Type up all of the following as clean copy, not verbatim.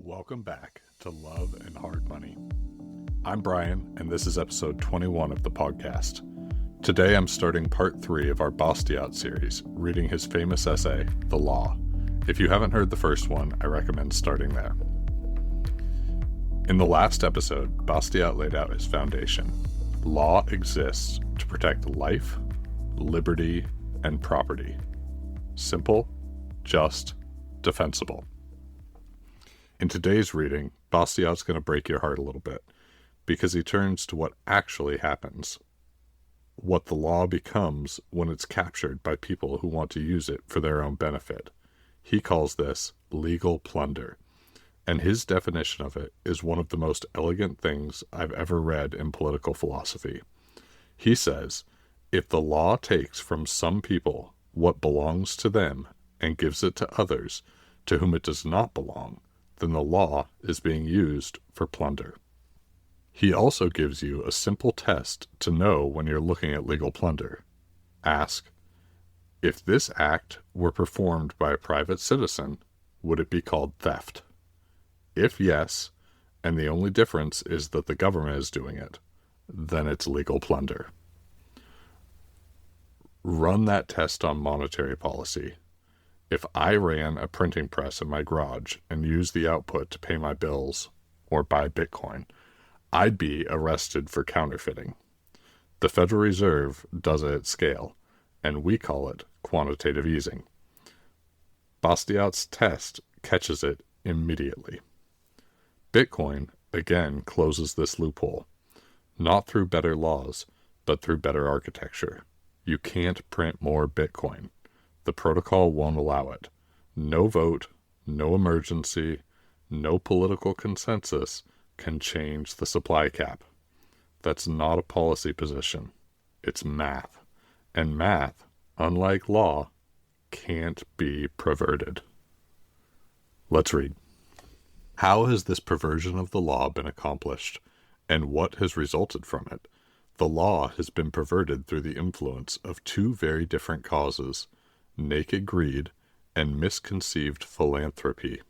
Welcome back to Love and Hard Money. I'm Brian, and this is episode 21 of the podcast. Today I'm starting part 3 of our Bastiat series, reading his famous essay, The Law. If you haven't heard the first one, I recommend starting there. In the last episode, Bastiat laid out his foundation. Law exists to protect life, liberty, and property. Simple, just, defensible. In today's reading, Bastiat's going to break your heart a little bit, because he turns to what actually happens, what the law becomes when it's captured by people who want to use it for their own benefit. He calls this legal plunder, and his definition of it is one of the most elegant things I've ever read in political philosophy. He says, if the law takes from some people what belongs to them and gives it to others to whom it does not belong, then the law is being used for plunder. He also gives you a simple test to know when you're looking at legal plunder. Ask, if this act were performed by a private citizen, would it be called theft? If yes, and the only difference is that the government is doing it, then it's legal plunder. Run that test on monetary policy. If I ran a printing press in my garage and used the output to pay my bills or buy Bitcoin, I'd be arrested for counterfeiting. The Federal Reserve does it at scale, and we call it quantitative easing. Bastiat's test catches it immediately. Bitcoin, again, closes this loophole, not through better laws, but through better architecture. You can't print more Bitcoin. The protocol won't allow it. No vote, no emergency, no political consensus can change the supply cap. That's not a policy position. It's math. And math, unlike law, can't be perverted. Let's read. How has this perversion of the law been accomplished, and what has resulted from it? The law has been perverted through the influence of two very different causes: naked greed and misconceived philanthropy.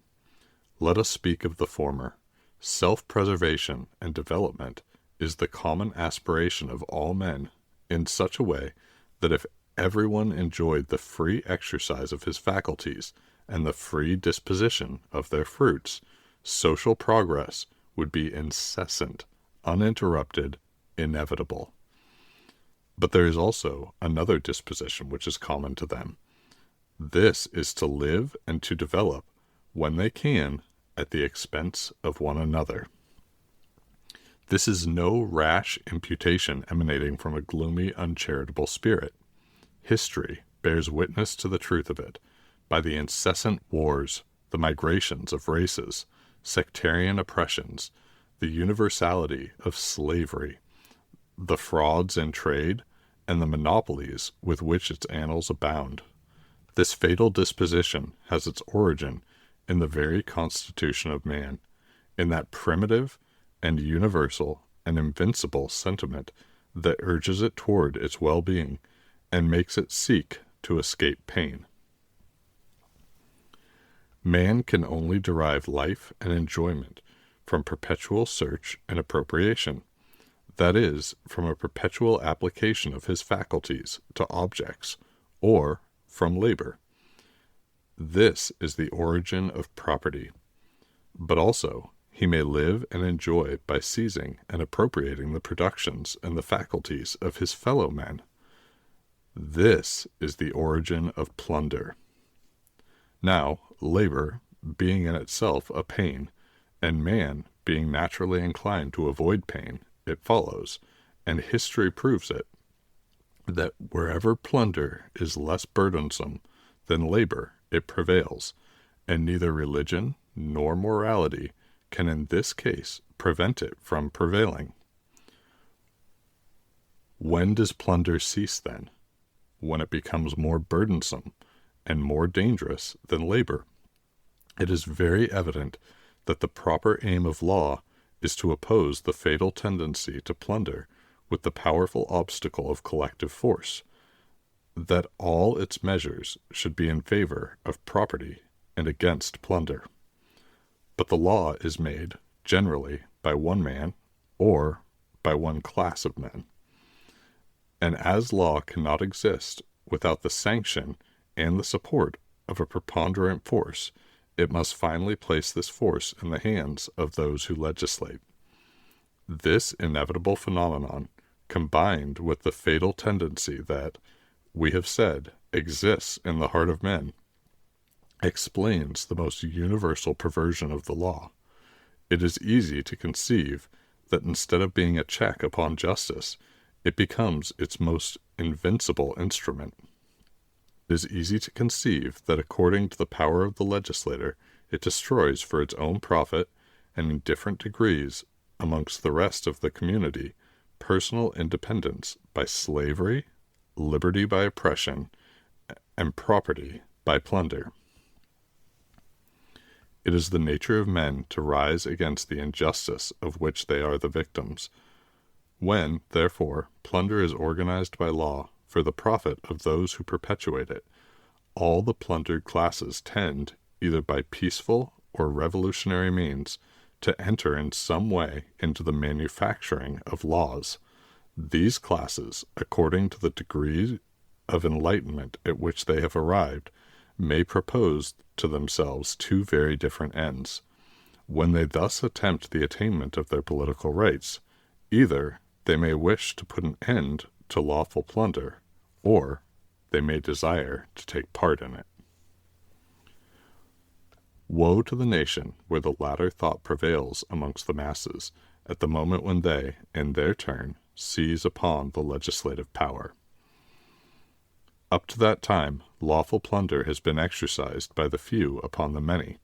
Let us speak of the former. Self-preservation and development is the common aspiration of all men in such a way that if everyone enjoyed the free exercise of his faculties and the free disposition of their fruits, social progress would be incessant, uninterrupted, inevitable. But there is also another disposition which is common to them. This is to live and to develop, when they can, at the expense of one another. This is no rash imputation emanating from a gloomy, uncharitable spirit. History bears witness to the truth of it by the incessant wars, the migrations of races, sectarian oppressions, the universality of slavery, the frauds in trade, and the monopolies with which its annals abound. This fatal disposition has its origin in the very constitution of man, in that primitive and universal and invincible sentiment that urges it toward its well-being and makes it seek to escape pain. Man can only derive life and enjoyment from perpetual search and appropriation, that is, from a perpetual application of his faculties to objects, or from labor. This is the origin of property. But also, he may live and enjoy by seizing and appropriating the productions and the faculties of his fellow men. This is the origin of plunder. Now, labor, being in itself a pain, and man being naturally inclined to avoid pain, it follows, and history proves it, that wherever plunder is less burdensome than labor, it prevails, and neither religion nor morality can in this case prevent it from prevailing. When does plunder cease then? When it becomes more burdensome and more dangerous than labor. It is very evident that the proper aim of law is to oppose the fatal tendency to plunder with the powerful obstacle of collective force, that all its measures should be in favor of property and against plunder. But the law is made, generally, by one man or by one class of men. And as law cannot exist without the sanction and the support of a preponderant force, it must finally place this force in the hands of those who legislate. This inevitable phenomenon, combined with the fatal tendency that, we have said, exists in the heart of men, explains the most universal perversion of the law. It is easy to conceive that instead of being a check upon justice, it becomes its most invincible instrument. It is easy to conceive that according to the power of the legislator, it destroys for its own profit, and in different degrees amongst the rest of the community, personal independence by slavery, liberty by oppression, and property by plunder. It is the nature of men to rise against the injustice of which they are the victims. When, therefore, plunder is organized by law for the profit of those who perpetuate it, all the plundered classes tend, either by peaceful or revolutionary means, to enter in some way into the manufacturing of laws. These classes, according to the degree of enlightenment at which they have arrived, may propose to themselves two very different ends. When they thus attempt the attainment of their political rights, either they may wish to put an end to lawful plunder, or they may desire to take part in it. Woe to the nation where the latter thought prevails amongst the masses at the moment when they, in their turn, seize upon the legislative power. Up to that time, lawful plunder has been exercised by the few upon the many,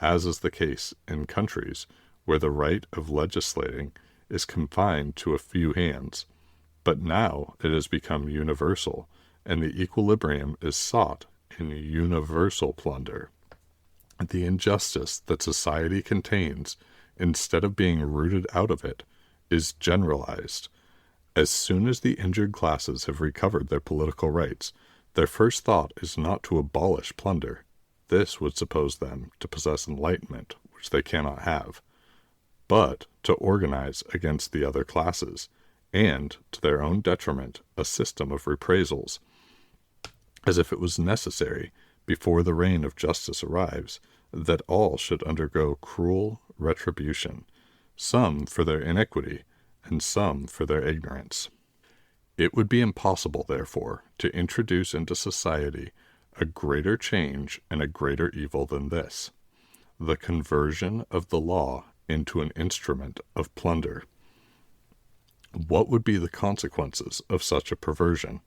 as is the case in countries where the right of legislating is confined to a few hands. But now it has become universal, and the equilibrium is sought in universal plunder. The injustice that society contains, instead of being rooted out of it, is generalized. As soon as the injured classes have recovered their political rights, their first thought is not to abolish plunder. This would suppose them to possess enlightenment, which they cannot have, but to organize against the other classes, and, to their own detriment, a system of reprisals, as if it was necessary, before the reign of justice arrives, that all should undergo cruel retribution, some for their iniquity, and some for their ignorance. It would be impossible, therefore, to introduce into society a greater change and a greater evil than this, the conversion of the law into an instrument of plunder. What would be the consequences of such a perversion?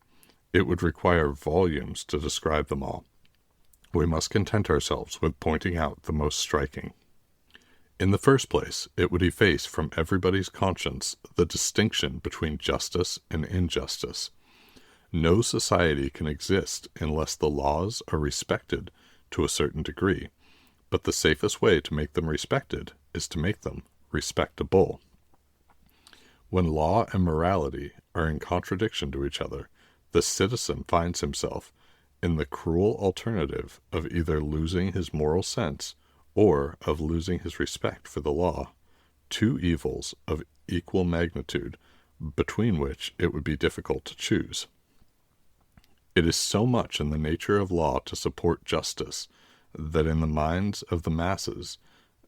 It would require volumes to describe them all. We must content ourselves with pointing out the most striking. In the first place, it would efface from everybody's conscience the distinction between justice and injustice. No society can exist unless the laws are respected to a certain degree, but the safest way to make them respected is to make them respectable. When law and morality are in contradiction to each other, the citizen finds himself in the cruel alternative of either losing his moral sense or of losing his respect for the law, two evils of equal magnitude, between which it would be difficult to choose. It is so much in the nature of law to support justice, that in the minds of the masses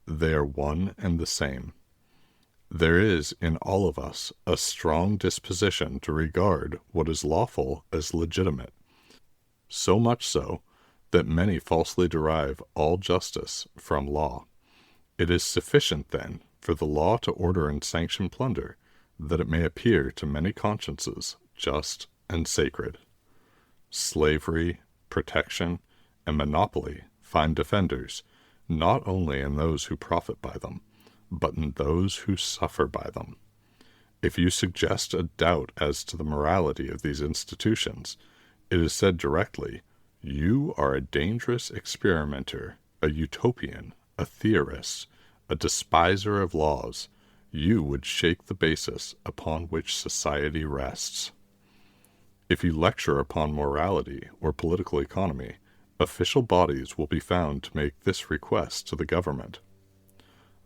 they are one and the same. There is in all of us a strong disposition to regard what is lawful as legitimate, so much so that many falsely derive all justice from law. It is sufficient, then, for the law to order and sanction plunder, that it may appear to many consciences just and sacred. Slavery, protection, and monopoly find defenders, not only in those who profit by them, but in those who suffer by them. If you suggest a doubt as to the morality of these institutions, it is said directly, you are a dangerous experimenter, a utopian, a theorist, a despiser of laws. You would shake the basis upon which society rests. If you lecture upon morality or political economy, official bodies will be found to make this request to the government.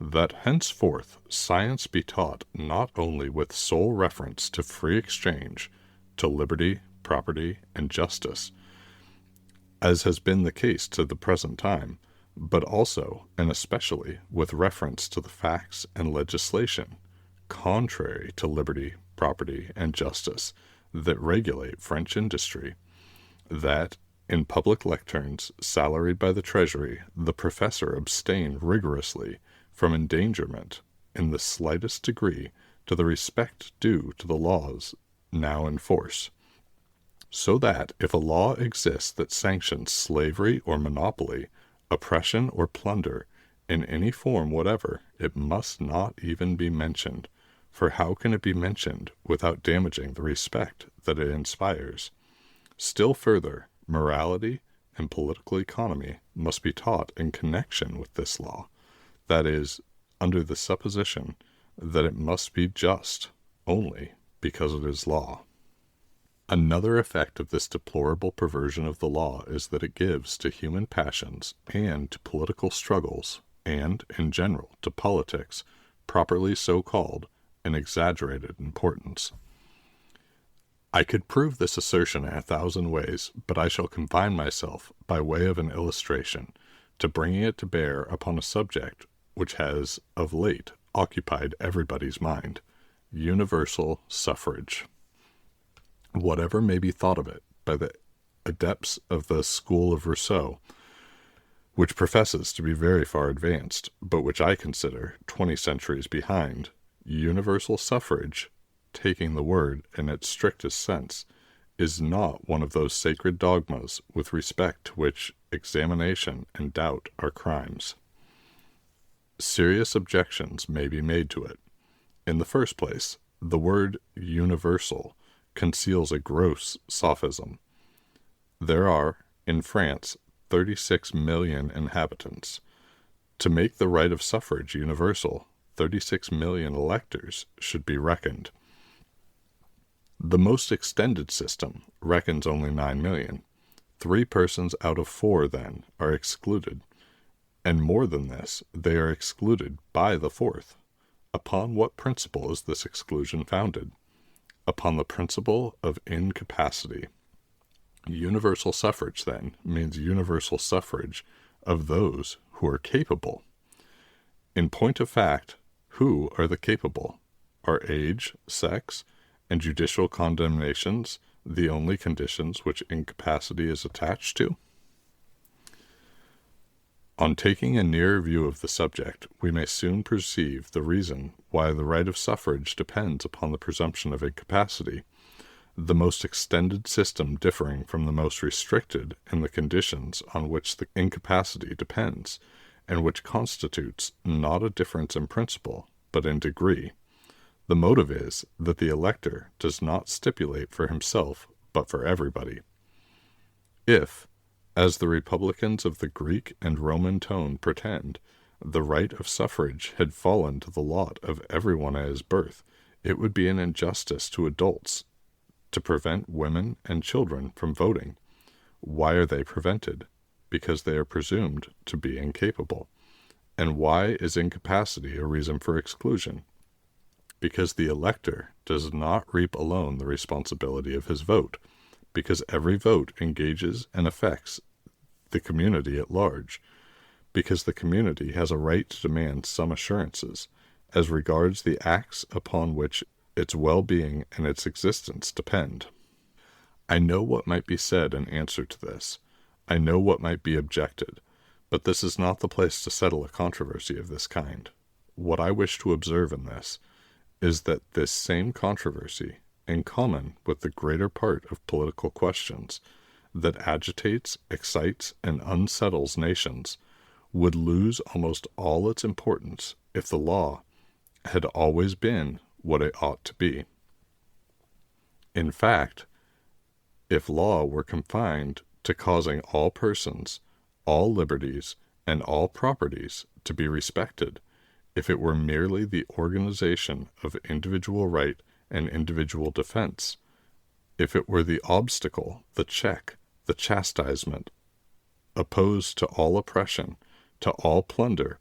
that henceforth science be taught not only with sole reference to free exchange, to liberty, property, and justice, as has been the case to the present time, but also and especially with reference to the facts and legislation contrary to liberty, property, and justice that regulate French industry, that in public lecterns salaried by the Treasury, the professor abstain rigorously from endangerment in the slightest degree to the respect due to the laws now in force, so that if a law exists that sanctions slavery or monopoly, oppression or plunder in any form whatever, it must not even be mentioned, for how can it be mentioned without damaging the respect that it inspires? Still further, morality and political economy must be taught in connection with this law, that is, under the supposition that it must be just only because it is law. Another effect of this deplorable perversion of the law is that it gives to human passions and to political struggles, and, in general, to politics, properly so called, an exaggerated importance. I could prove this assertion in 1,000 ways, but I shall confine myself, by way of an illustration, to bringing it to bear upon a subject which has, of late, occupied everybody's mind: universal suffrage. Whatever may be thought of it by the adepts of the school of Rousseau, which professes to be very far advanced, but which I consider 20 centuries behind, universal suffrage, taking the word in its strictest sense, is not one of those sacred dogmas with respect to which examination and doubt are crimes. Serious objections may be made to it. In the first place, the word universal conceals a gross sophism. There are, in France, 36 million inhabitants. To make the right of suffrage universal, 36 million electors should be reckoned. The most extended system reckons only 9 million. 3 persons out of 4, then, are excluded. And more than this, they are excluded by the 4th. Upon what principle is this exclusion founded? Upon the principle of incapacity. Universal suffrage, then, means universal suffrage of those who are capable. In point of fact, who are the capable? Are age, sex, and judicial condemnations the only conditions which incapacity is attached to? On taking a nearer view of the subject, we may soon perceive the reason why the right of suffrage depends upon the presumption of incapacity, the most extended system differing from the most restricted in the conditions on which the incapacity depends, and which constitutes not a difference in principle, but in degree. The motive is that the elector does not stipulate for himself, but for everybody. If, as the republicans of the Greek and Roman tone pretend, the right of suffrage had fallen to the lot of everyone at his birth, it would be an injustice to adults to prevent women and children from voting. Why are they prevented? Because they are presumed to be incapable. And why is incapacity a reason for exclusion? Because the elector does not reap alone the responsibility of his vote, because every vote engages and affects the community at large, because the community has a right to demand some assurances as regards the acts upon which its well-being and its existence depend. I know what might be said in answer to this. I know what might be objected, but this is not the place to settle a controversy of this kind. What I wish to observe in this is that this same controversy, in common with the greater part of political questions, that agitates, excites, and unsettles nations, would lose almost all its importance if the law had always been what it ought to be. In fact, if law were confined to causing all persons, all liberties, and all properties to be respected, if it were merely the organization of individual right and individual defense, if it were the obstacle, the check, the chastisement, opposed to all oppression, to all plunder,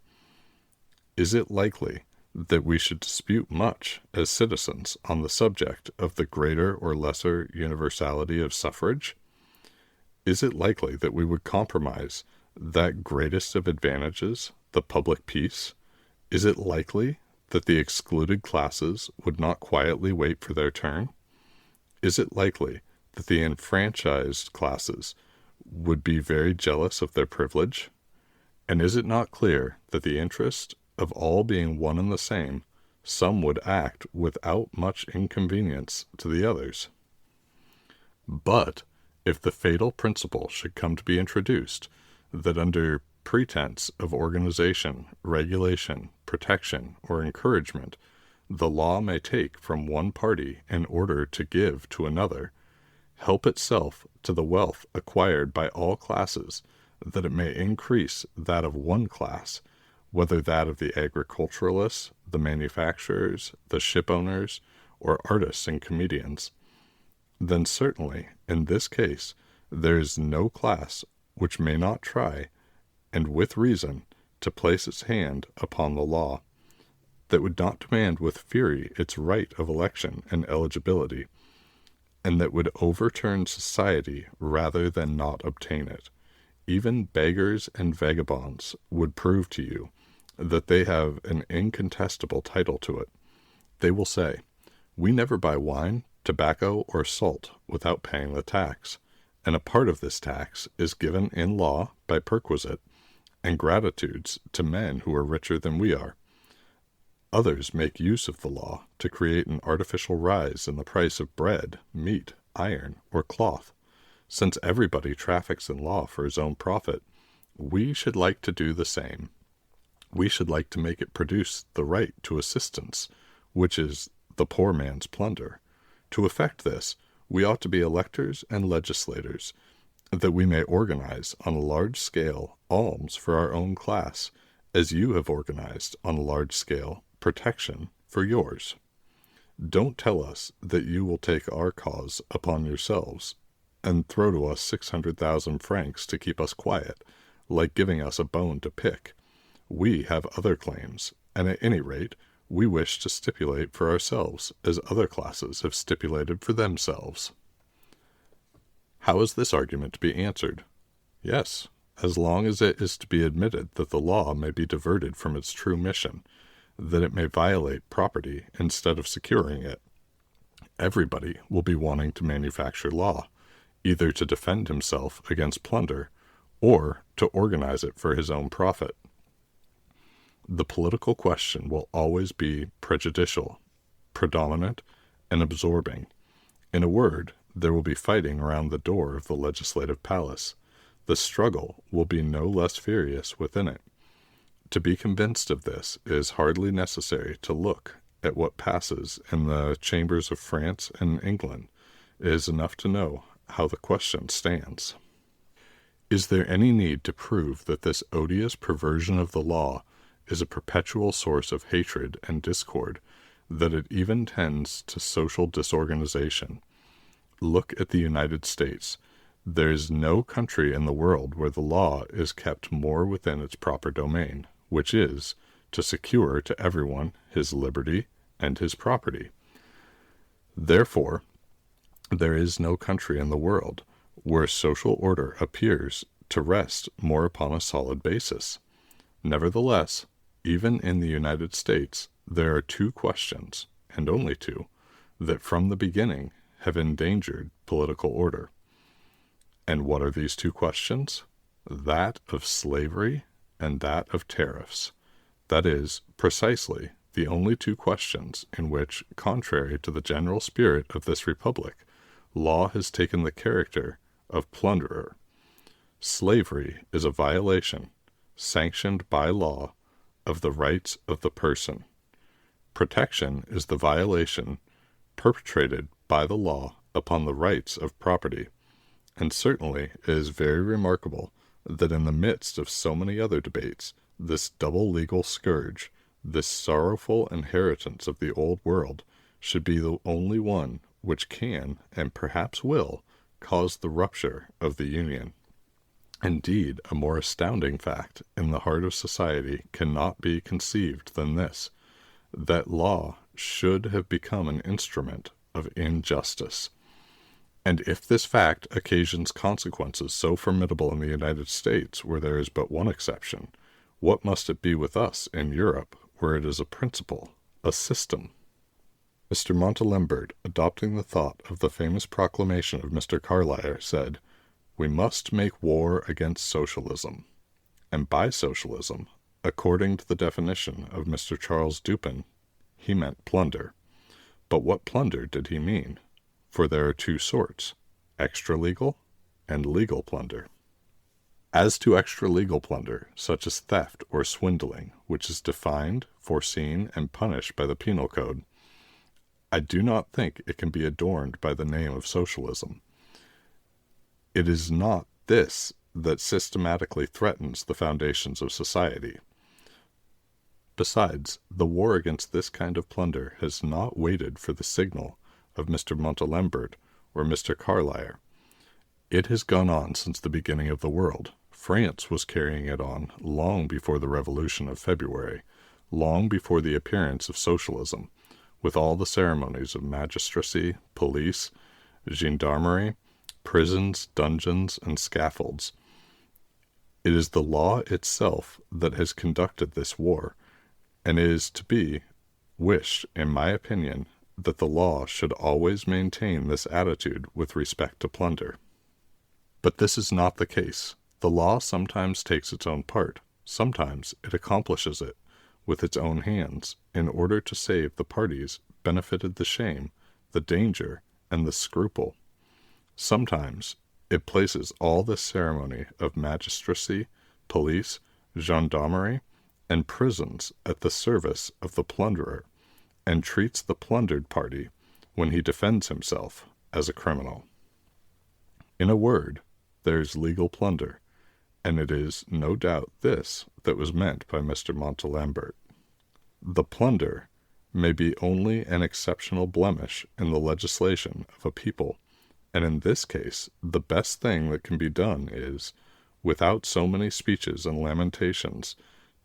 Is it likely that we should dispute much as citizens on the subject of the greater or lesser universality of suffrage? Is it likely that we would compromise that greatest of advantages, the public peace? Is it likely that the excluded classes would not quietly wait for their turn? Is it likely that the enfranchised classes would be very jealous of their privilege? And is it not clear that the interest of all being one and the same, some would act without much inconvenience to the others? But if the fatal principle should come to be introduced, that under pretense of organization, regulation, protection, or encouragement, the law may take from one party in order to give to another, help itself to the wealth acquired by all classes, that it may increase that of one class, whether that of the agriculturalists, the manufacturers, the ship owners, or artists and comedians, then certainly, in this case, there is no class which may not try, and with reason, to place its hand upon the law, that would not demand with fury its right of election and eligibility, and that would overturn society rather than not obtain it. Even beggars and vagabonds would prove to you that they have an incontestable title to it. They will say, "We never buy wine, tobacco, or salt without paying the tax, and a part of this tax is given in law by perquisite, and gratitudes to men who are richer than we are. Others make use of the law to create an artificial rise in the price of bread, meat, iron, or cloth. Since everybody traffics in law for his own profit, we should like to do the same. We should like to make it produce the right to assistance, which is the poor man's plunder. To effect this, we ought to be electors and legislators, that we may organize on a large scale alms for our own class, as you have organized on a large scale protection for yours. Don't tell us that you will take our cause upon yourselves, and throw to us 600,000 francs to keep us quiet, like giving us a bone to pick. We have other claims, and at any rate, we wish to stipulate for ourselves as other classes have stipulated for themselves." How is this argument to be answered? Yes, as long as it is to be admitted that the law may be diverted from its true mission, that it may violate property instead of securing it. Everybody will be wanting to manufacture law, either to defend himself against plunder, or to organize it for his own profit. The political question will always be prejudicial, predominant, and absorbing. In a word, there will be fighting around the door of the legislative palace. The struggle will be no less furious within it. To be convinced of this, it is hardly necessary to look at what passes in the chambers of France and England. It is enough to know how the question stands. Is there any need to prove that this odious perversion of the law is a perpetual source of hatred and discord, that it even tends to social disorganization? Look at the United States. There is no country in the world where the law is kept more within its proper domain, which is to secure to everyone his liberty and his property. Therefore, there is no country in the world where social order appears to rest more upon a solid basis. Nevertheless, even in the United States, there are two questions, and only two, that from the beginning have endangered political order. And what are these two questions? That of slavery and that of tariffs. That is, precisely, the only two questions in which, contrary to the general spirit of this republic, law has taken the character of plunderer. Slavery is a violation, sanctioned by law, of the rights of the person. Protection is the violation perpetrated by the law upon the rights of property. And certainly it is very remarkable that in the midst of so many other debates, this double legal scourge, this sorrowful inheritance of the old world, should be the only one which can, and perhaps will, cause the rupture of the Union. Indeed, a more astounding fact in the heart of society cannot be conceived than this, that law should have become an instrument of injustice. And if this fact occasions consequences so formidable in the United States, where there is but one exception, what must it be with us in Europe, where it is a principle, a system? Mr. Montalembert, adopting the thought of the famous proclamation of Mr. Carlyle, said, "We must make war against socialism." And by socialism, according to the definition of Mr. Charles Dupin, he meant plunder. But what plunder did he mean? For there are two sorts, extra-legal and legal plunder. As to extra-legal plunder, such as theft or swindling, which is defined, foreseen, and punished by the Penal Code, I do not think it can be adorned by the name of socialism. It is not this that systematically threatens the foundations of society. Besides, the war against this kind of plunder has not waited for the signal of Mr. Montalembert or Mr. Carlyle. It has gone on since the beginning of the world. France was carrying it on long before the Revolution of February, long before the appearance of socialism, with all the ceremonies of magistracy, police, gendarmerie, prisons, dungeons, and scaffolds. It is the law itself that has conducted this war, and it is to be wished, in my opinion, that the law should always maintain this attitude with respect to plunder. But this is not the case. The law sometimes takes its own part. Sometimes it accomplishes it with its own hands, in order to save the parties benefited the shame, the danger, and the scruple. Sometimes it places all this ceremony of magistracy, police, gendarmerie, and prisons at the service of the plunderer, and treats the plundered party, when he defends himself, as a criminal. In a word, there is legal plunder, and it is no doubt this that was meant by Mr. Montalembert. The plunder may be only an exceptional blemish in the legislation of a people, and in this case the best thing that can be done is, without so many speeches and lamentations,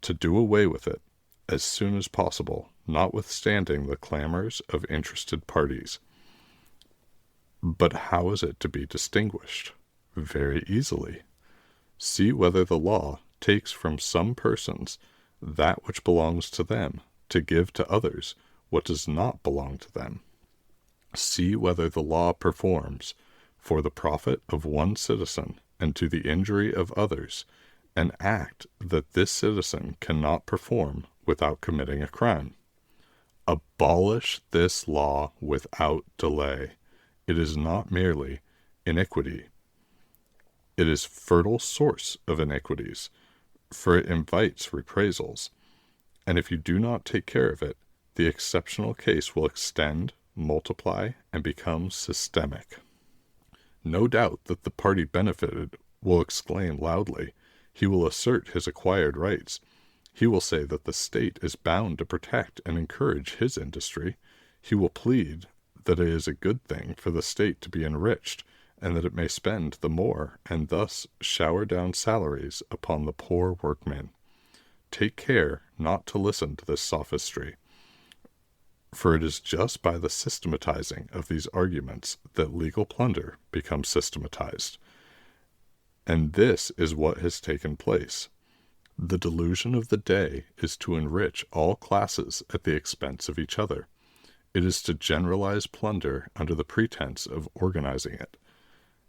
to do away with it as soon as possible, notwithstanding the clamors of interested parties. But how is it to be distinguished? Very easily. See whether the law takes from some persons that which belongs to them, to give to others what does not belong to them. See whether the law performs, for the profit of one citizen and to the injury of others, an act that this citizen cannot perform without committing a crime. Abolish this law without delay. It is not merely iniquity. It is fertile source of iniquities, for it invites reprisals, and if you do not take care of it, the exceptional case will extend, multiply, and become systemic. No doubt that the party benefited will exclaim loudly. He will assert his acquired rights. He will say that the state is bound to protect and encourage his industry. He will plead that it is a good thing for the state to be enriched, and that it may spend the more, and thus shower down salaries upon the poor workmen. Take care not to listen to this sophistry, for it is just by the systematizing of these arguments that legal plunder becomes systematized. And this is what has taken place. The delusion of the day is to enrich all classes at the expense of each other. It is to generalize plunder under the pretense of organizing it.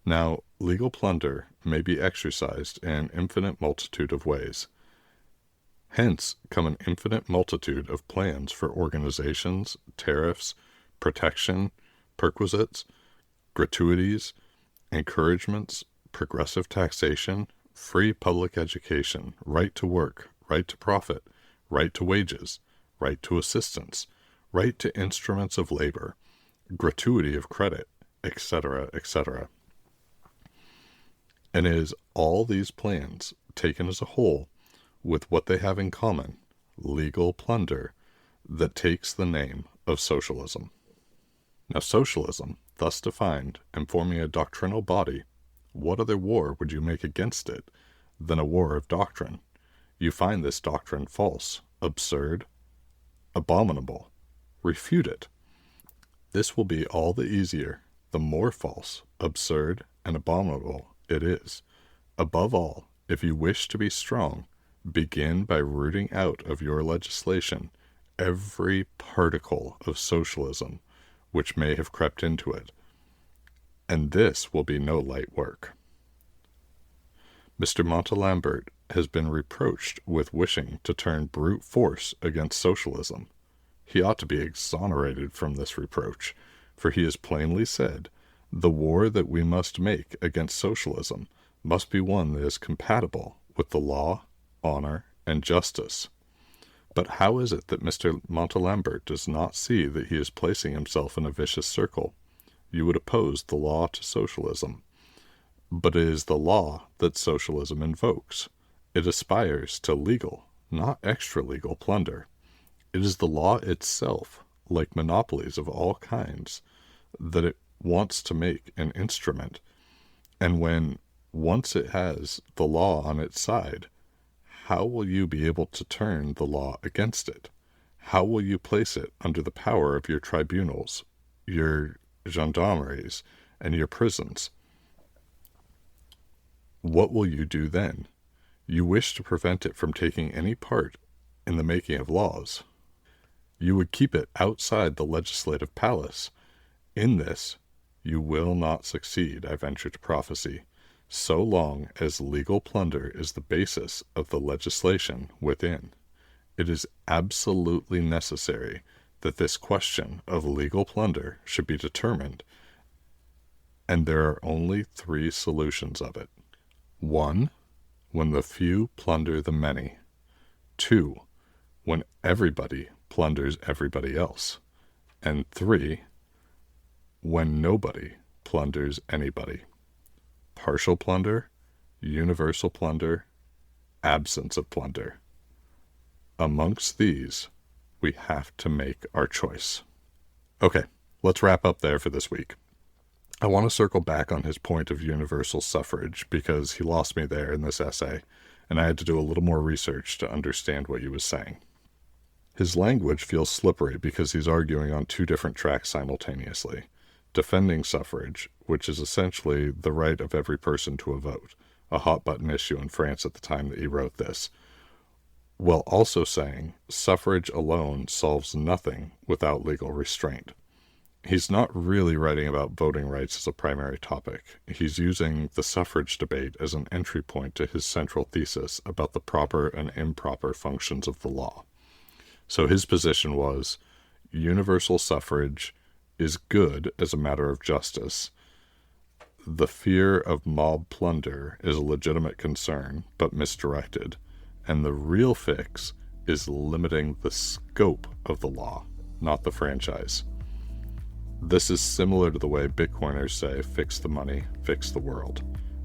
Now, legal plunder may be exercised in an infinite multitude of ways. Hence come an infinite multitude of plans for organizations, tariffs, protection, perquisites, gratuities, encouragements, progressive taxation, free public education, right to work, right to profit, right to wages, right to assistance, right to instruments of labor, gratuity of credit, etc., etc. And it is all these plans, taken as a whole, with what they have in common, legal plunder, that takes the name of socialism. Now socialism, thus defined and forming a doctrinal body, What other war would you make against it than a war of doctrine? You find this doctrine false, absurd, abominable. Refute it. This will be all the easier, the more false, absurd, and abominable it is. Above all, if you wish to be strong, begin by rooting out of your legislation every particle of socialism which may have crept into it. And this will be no light work. Mr. Montalembert has been reproached with wishing to turn brute force against socialism. He ought to be exonerated from this reproach, for he has plainly said, the war that we must make against socialism must be one that is compatible with the law, honor, and justice. But how is it that Mr. Montalembert does not see that he is placing himself in a vicious circle? You would oppose the law to socialism. But it is the law that socialism invokes. It aspires to legal, not extra-legal plunder. It is the law itself, like monopolies of all kinds, that it wants to make an instrument. And when once it has the law on its side, how will you be able to turn the law against it? How will you place it under the power of your tribunals, your gendarmeries, and your prisons? What will you do then? You wish to prevent it from taking any part in the making of laws. You would keep it outside the legislative palace. In this, you will not succeed, I venture to prophesy, so long as legal plunder is the basis of the legislation within. It is absolutely necessary that this question of legal plunder should be determined, and there are only 3 solutions of it. 1. When the few plunder the many. 2. When everybody plunders everybody else. And 3. When nobody plunders anybody. Partial plunder, universal plunder, absence of plunder. Amongst these, we have to make our choice. Okay, let's wrap up there for this week. I want to circle back on his point of universal suffrage because he lost me there in this essay, and I had to do a little more research to understand what he was saying. His language feels slippery because he's arguing on 2 different tracks simultaneously. Defending suffrage, which is essentially the right of every person to a vote, a hot-button issue in France at the time that he wrote this, while also saying suffrage alone solves nothing without legal restraint. He's not really writing about voting rights as a primary topic. He's using the suffrage debate as an entry point to his central thesis about the proper and improper functions of the law. So his position was, universal suffrage is good as a matter of justice. The fear of mob plunder is a legitimate concern, but misdirected. And the real fix is limiting the scope of the law, not the franchise. This is similar to the way Bitcoiners say, fix the money, fix the world.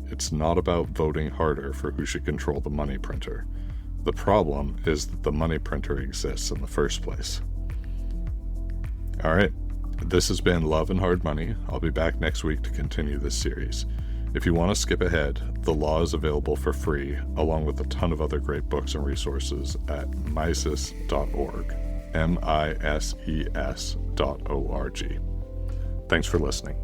It's not about voting harder for who should control the money printer. The problem is that the money printer exists in the first place. All right. This has been Love and Hard Money. I'll be back next week to continue this series. If you want to skip ahead, the law is available for free, along with a ton of other great books and resources at mises.org, mises.org. Thanks for listening.